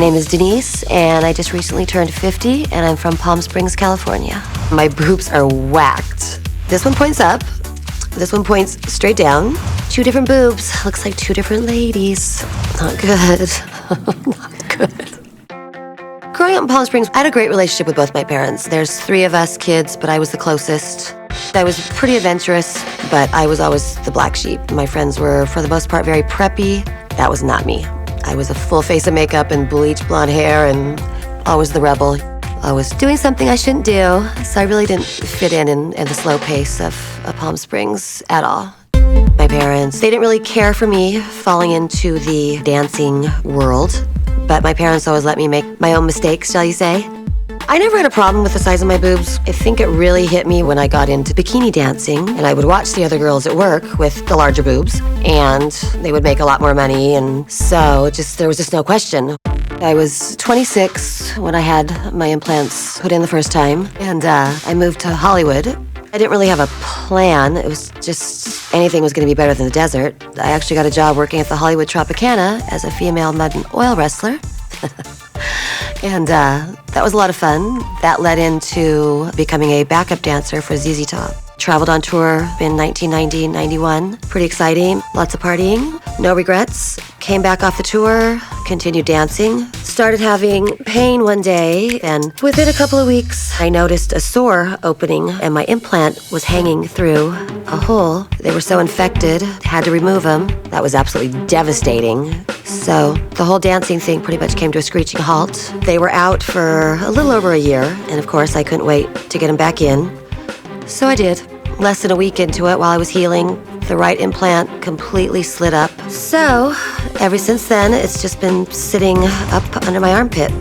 name is Denise, and I just recently turned 50, and I'm from Palm Springs, California. My boobs are whacked. This one points up, this one points straight down. 2 different boobs, looks like 2 different ladies. Not good, not good. Growing up in Palm Springs, I had a great relationship with both my parents. There's 3 of us kids, but I was the closest. I was pretty adventurous, but I was always the black sheep. My friends were, for the most part, very preppy. That was not me. I was a full face of makeup and bleached blonde hair and always the rebel. I was doing something I shouldn't do, so I really didn't fit in the slow pace of Palm Springs at all. My parents, they didn't really care for me falling into the dancing world, but my parents always let me make my own mistakes, shall you say. I never had a problem with the size of my boobs. I think it really hit me when I got into bikini dancing, and I would watch the other girls at work with the larger boobs, and they would make a lot more money, and so there was just no question. I was 26 when I had my implants put in the first time, and I moved to Hollywood. I didn't really have a plan. It was just anything was going to be better than the desert. I actually got a job working at the Hollywood Tropicana as a female mud and oil wrestler. And that was a lot of fun. That led into becoming a backup dancer for ZZ Top. Traveled on tour in 1990, 91. Pretty exciting, lots of partying, no regrets. Came back off the tour, continued dancing. Started having pain one day, and within a couple of weeks, I noticed a sore opening, and my implant was hanging through a hole. They were so infected, had to remove them. That was absolutely devastating. So the whole dancing thing pretty much came to a screeching halt. They were out for a little over a year, and of course I couldn't wait to get them back in. So I did. Less than a week into it, while I was healing, the right implant completely slid up. So ever since then, it's just been sitting up under my armpit.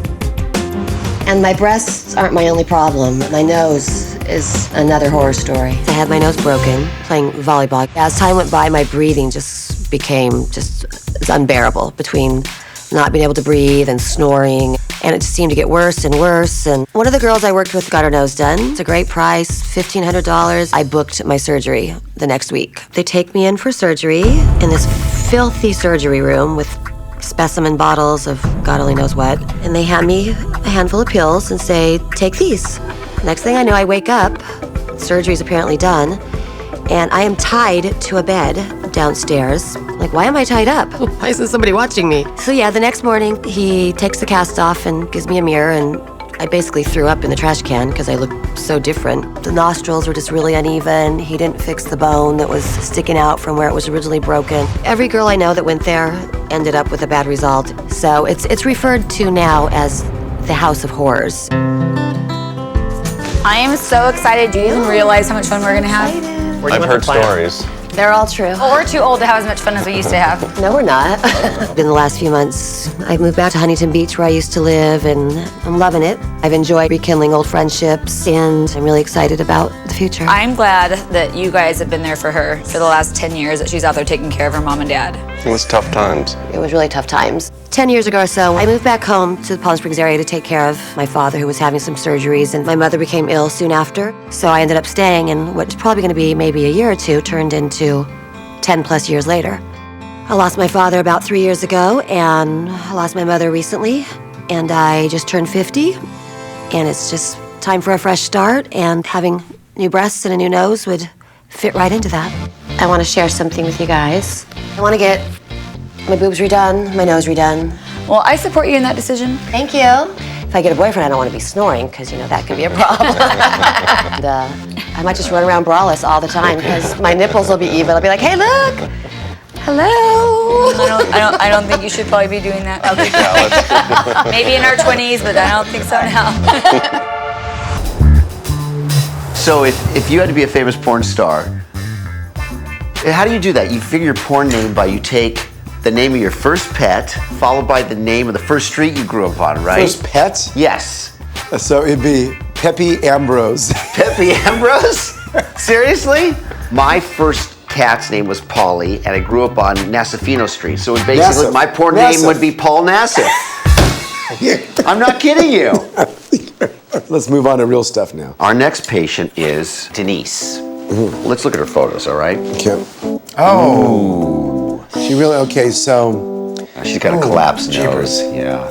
And my breasts aren't my only problem. My nose is another horror story. I had my nose broken playing volleyball. As time went by, my breathing just became unbearable between not being able to breathe and snoring. And it just seemed to get worse and worse. And one of the girls I worked with got her nose done. It's a great price, $1,500. I booked my surgery the next week. They take me in for surgery in this filthy surgery room with specimen bottles of God only knows what. And they hand me a handful of pills and say, take these. Next thing I know, I wake up, surgery's apparently done, and I am tied to a bed downstairs. Like, why am I tied up? Why isn't somebody watching me? So yeah, the next morning, he takes the cast off and gives me a mirror, and I basically threw up in the trash can because I looked so different. The nostrils were just really uneven. He didn't fix the bone that was sticking out from where it was originally broken. Every girl I know that went there ended up with a bad result. So it's referred to now as the House of Horrors. I am so excited. Do you even realize how much fun we're gonna have? I've heard stories. They're all true. Well, we're too old to have as much fun as we used to have. No, we're not. In the last few months, I moved back to Huntington Beach where I used to live, and I'm loving it. I've enjoyed rekindling old friendships, and I'm really excited about the future. I'm glad that you guys have been there for her for the last 10 years, that she's out there taking care of her mom and dad. It was tough times. It was really tough times. 10 years ago or so, I moved back home to the Palm Springs area to take care of my father, who was having some surgeries, and my mother became ill soon after. So I ended up staying, and what's probably gonna be maybe a year or two turned into 10 plus years later. I lost my father about 3 years ago, and I lost my mother recently, and I just turned 50, and it's just time for a fresh start, and having new breasts and a new nose would fit right into that. I want to share something with you guys. I want to get my boobs redone, my nose redone. Well, I support you in that decision. Thank you. If I get a boyfriend, I don't want to be snoring, because, you know, that could be a problem. And, I might just run around braless all the time, because my nipples will be even. I'll be like, hey, look! Hello! I don't think you should probably be doing that. Okay. Maybe in our 20s, but I don't think so now. So if you had to be a famous porn star, how do you do that? You figure your porn name by you take the name of your first pet, followed by the name of the first street you grew up on, right? First pet? Yes. So it'd be Pepe Ambrose. Pepe Ambrose? Seriously? My first cat's name was Polly, and I grew up on Nassifino Street. So basically, Nassif. my porn name would be Paul Nassif. I'm not kidding you. Let's move on to real stuff now. Our next patient is Denise. Mm-hmm. Let's look at her photos, all right? Okay. Oh. She really, okay, so. She's got a collapsed jeepers. nose. Yeah.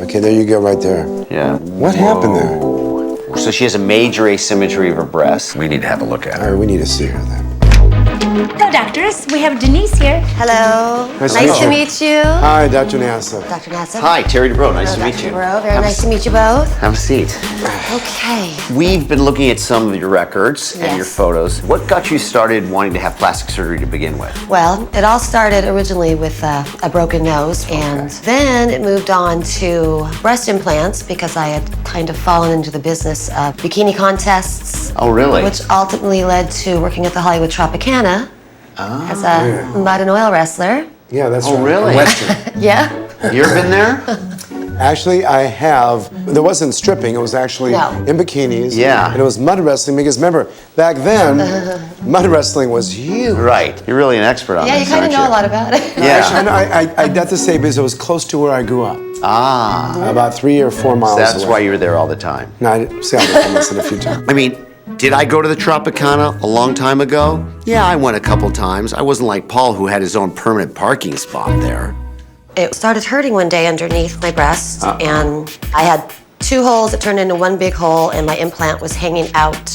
Okay, there you go, right there. Yeah. What happened there? So she has a major asymmetry of her breast. We need to have a look at All her. right, we need to see her then. Hello, doctors. We have Denise here. Hello. Nice Nice to to meet meet you. Hi, Dr. Nassif. Dr. Nassif. Hi, Terry Dubrow. Nice to meet Dr. you. Dubrow. Very nice to meet you both. Have a seat. Okay. We've been looking at some of your records and Yes. your photos. What got you started wanting to have plastic surgery to begin with? Well, it all started originally with a broken nose, and then it moved on to breast implants because I had kind of fallen into the business of bikini contests. Oh, really? Which ultimately led to working at the Hollywood Tropicana as a mud and oil wrestler. Yeah, that's Oh, right. really? Western. Yeah. You ever been there? Actually, I have. There wasn't stripping. It was actually No. in bikinis. Yeah. And it was mud wrestling because remember, back then, mud wrestling was huge. Right. You're really an expert on Yeah, you this, kind of aren't know a lot about it. Yeah. And I'd have to say because it was close to where I grew up. Ah. About 3 or 4 miles That's away. why you were there all the time. No, I see, I've listened a few times. I mean, did I go to the Tropicana a long time ago? Yeah, I went a couple times. I wasn't like Paul, who had his own permanent parking spot there. It started hurting one day underneath my breast, and I had 2 holes that turned into one big hole, and my implant was hanging out.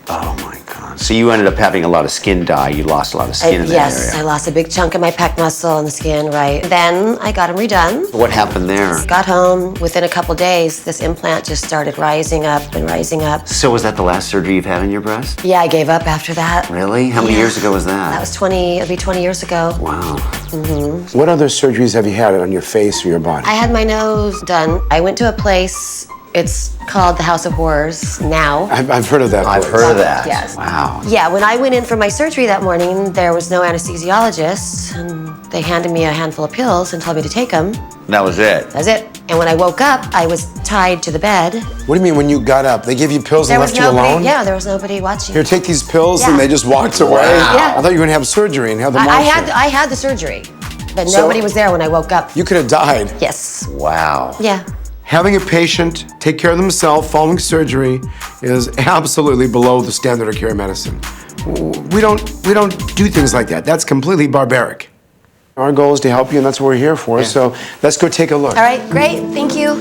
Oh my God. So you ended up having a lot of skin dye. You lost a lot of skin in that Yes, I area. lost a big chunk of my pec muscle and the skin, right. Then I got them redone. What happened there? Got home, within a couple days, this implant just started rising up and rising up. So was that the last surgery you've had on your breast? Yeah, I gave up after that. Really? How many Yeah. years ago was that? That was it'll be 20 years ago. Wow. What other surgeries have you had on your face or your body? I had my nose done. I went to a place, it's called the House of Horrors now. I've heard of that. I've place. heard of that. Yes. Wow. Yeah, when I went in for my surgery that morning, there was no anesthesiologist, and they handed me a handful of pills and told me to take them. That was it. That's it. And when I woke up, I was tied to the bed. What do you mean when you got up? They gave you pills There and was left you nobody. alone? Yeah, there was nobody watching. Here, take these pills, Yeah. and they just walked away. Yeah. I thought you were gonna have surgery and have the I monster. had the surgery, but So- nobody was there when I woke up. You could have died. Yes. Wow. Yeah. Having a patient take care of themselves following surgery is absolutely below the standard of care medicine. We don't do things like that. That's completely barbaric. Our goal is to help you, and that's what we're here for. So let's go take a look. All right, great. Thank you.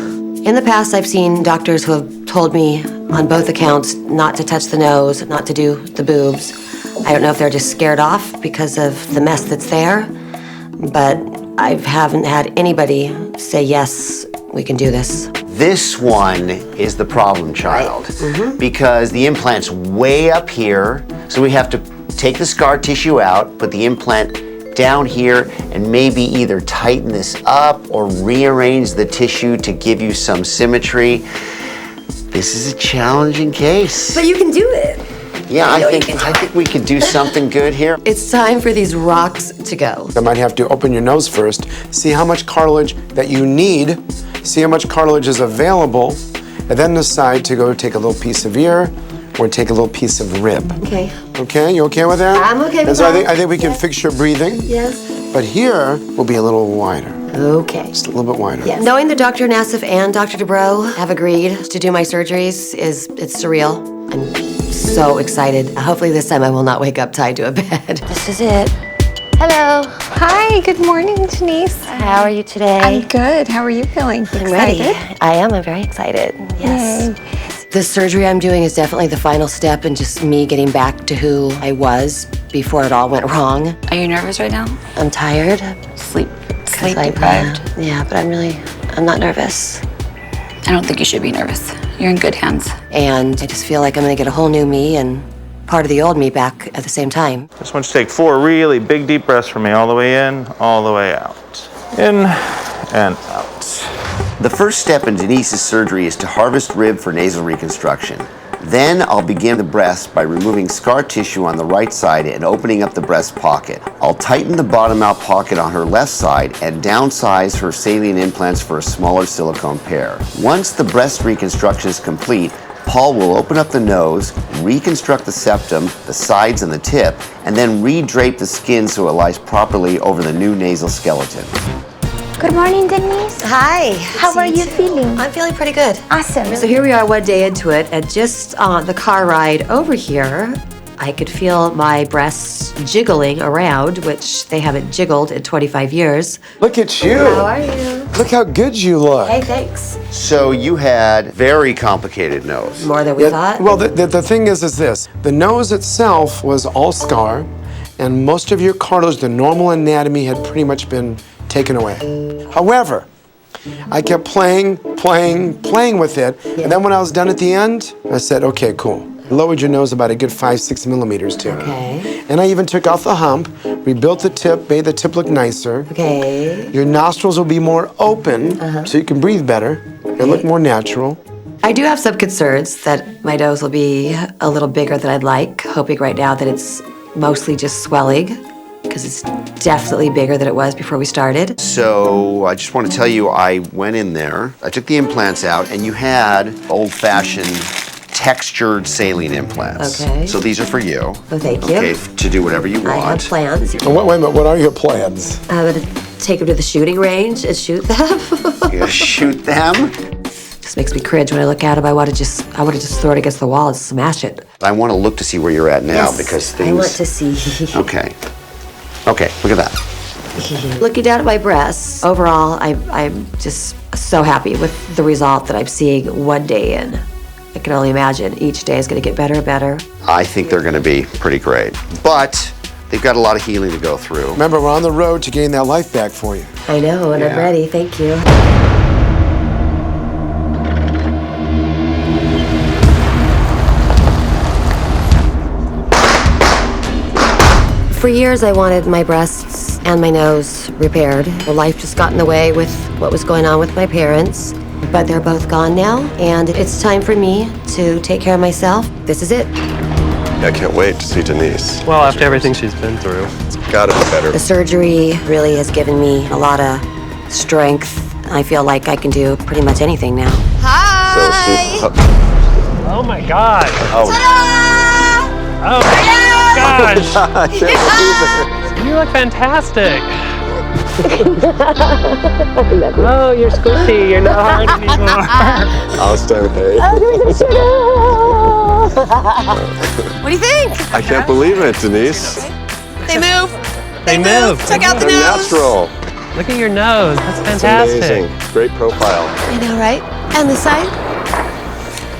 In the past, I've seen doctors who have told me on both accounts not to touch the nose, not to do the boobs. I don't know if they're just scared off because of the mess that's there, but I haven't had anybody say, yes, we can do this. This one is the problem child because the implant's way up here, so we have to take the scar tissue out, put the implant down here, and maybe either tighten this up or rearrange the tissue to give you some symmetry. This is a challenging case. But you can do it. Yeah, I know you think we could do something good here. It's time for these rocks to go. I might have to open your nose first, see how much cartilage that you need, see how much cartilage is available, and then decide to go take a little piece of ear or take a little piece of rib. Okay. Okay, you okay with that? I'm okay with And so that. I think we can fix your breathing, Yes. but here will be a little wider, Okay. just a little bit wider. Yes. Knowing that Dr. Nassif and Dr. Dubrow have agreed to do my surgeries it's surreal. I'm so excited. Hopefully this time I will not wake up tied to a bed. This is it. Hello. Hi, good morning, Denise. How are you today? I'm good. How are you feeling? I'm ready. Excited? I am. I'm very excited. Yes. The surgery I'm doing is definitely the final step in just me getting back to who I was before it all went wrong. Are you nervous right now? I'm tired. Sleep I- deprived. Yeah, but I'm not nervous. I don't think you should be nervous. You're in good hands. And I just feel like I'm gonna get a whole new me and part of the old me back at the same time. Just want you to take 4 really big deep breaths for me, all the way in, all the way out. In and out. The first step in Denise's surgery is to harvest rib for nasal reconstruction. Then I'll begin the breast by removing scar tissue on the right side and opening up the breast pocket. I'll tighten the bottom out pocket on her left side and downsize her saline implants for a smaller silicone pair. Once the breast reconstruction is complete, Paul will open up the nose, reconstruct the septum, the sides and the tip, and then re-drape the skin so it lies properly over the new nasal skeleton. Good morning, Denise. Hi. How are you feeling? I'm feeling pretty good. Awesome. So here we are one day into it, and just on the car ride over here, I could feel my breasts jiggling around, which they haven't jiggled in 25 years. Look at you. How are you? Look how good you look. Hey, thanks. So you had very complicated nose. More than we thought? Well, the thing is this. The nose itself was all scar, and most of your cartilage, the normal anatomy, had pretty much been taken away. However, I kept playing with it, and then when I was done at the end, I said, okay, cool. I lowered your nose about a good 5-6 millimeters too. Okay. And I even took off the hump, rebuilt the tip, made the tip look nicer. Okay. Your nostrils will be more open, so you can breathe better and look more natural. I do have some concerns that my nose will be a little bigger than I'd like, hoping right now that it's mostly just swelling, because it's definitely bigger than it was before we started. So I just want to tell you, I went in there, I took the implants out, and you had old-fashioned textured saline implants. Okay. So these are for you. Oh, thank you. Okay, to do whatever you want. I have plans. Wait a minute, what are your plans? I'm gonna take them to the shooting range and shoot them. You're gonna shoot them? Just makes me cringe when I look at them. I want to just throw it against the wall and smash it. I want to look to see where you're at now Yes, because things... I want to see. Okay. Okay, look at that. Looking down at my breasts, overall, I'm just so happy with the result that I'm seeing one day in. I can only imagine each day is going to get better and better. I think they're going to be pretty great. But they've got a lot of healing to go through. Remember, we're on the road to getting that life back for you. I know, and I'm Yeah. ready. Thank you. For years, I wanted my breasts and my nose repaired. Well, life just got in the way with what was going on with my parents, but they're both gone now, and it's time for me to take care of myself. This is it. I can't wait to see Denise. Well, after everything she's been through. It's gotta be better. The surgery really has given me a lot of strength. I feel like I can do pretty much anything now. So Oh my God. oh, Oh my gosh. I can't believe it. You look fantastic. Oh, you're squishy. You're not hard anymore. I'll stay. What do you think? I can't believe it, Denise. They move. They move. Check out the I'm nose. natural. Look at your nose. That's It's fantastic. amazing. Great profile. I know, right? And the side.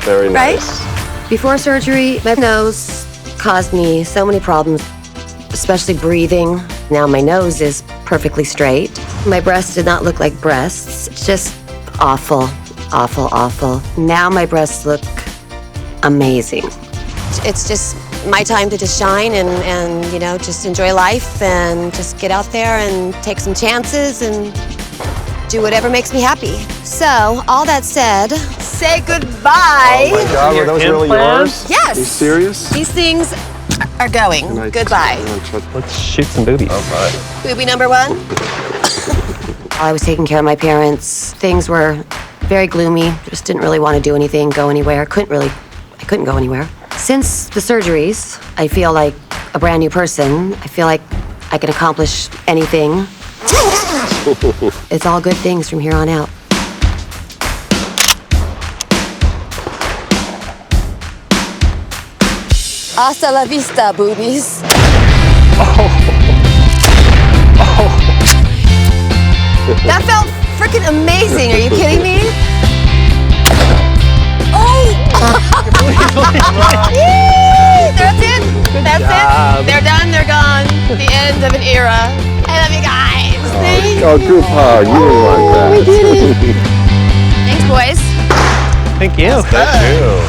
Very Right? nice. Before surgery, my nose caused me so many problems, especially breathing. Now my nose is perfectly straight. My breasts did not look like breasts. Just awful, awful, awful. Now my breasts look amazing. It's just my time to just shine and you know, just enjoy life and just get out there and take some chances and do whatever makes me happy. So, all that said, say goodbye. Oh my God, were those really yours? Yes. Are you serious? These things are going. Goodbye. Let's shoot some boobies. Okay. Boobie number one. I was taking care of my parents. Things were very gloomy. Just didn't really want to do anything, go anywhere. I couldn't go anywhere. Since the surgeries, I feel like a brand new person. I feel like I can accomplish anything. It's all good things from here on out. Hasta la vista, boobies. That felt freaking amazing. Are you kidding me? Oh! Yay! That's it. That's it. They're done. They're gone. The end of an era. I love you guys. Thank Oh, group hug. You didn't want that. We did it. Thanks, boys. Thank you. Thank you.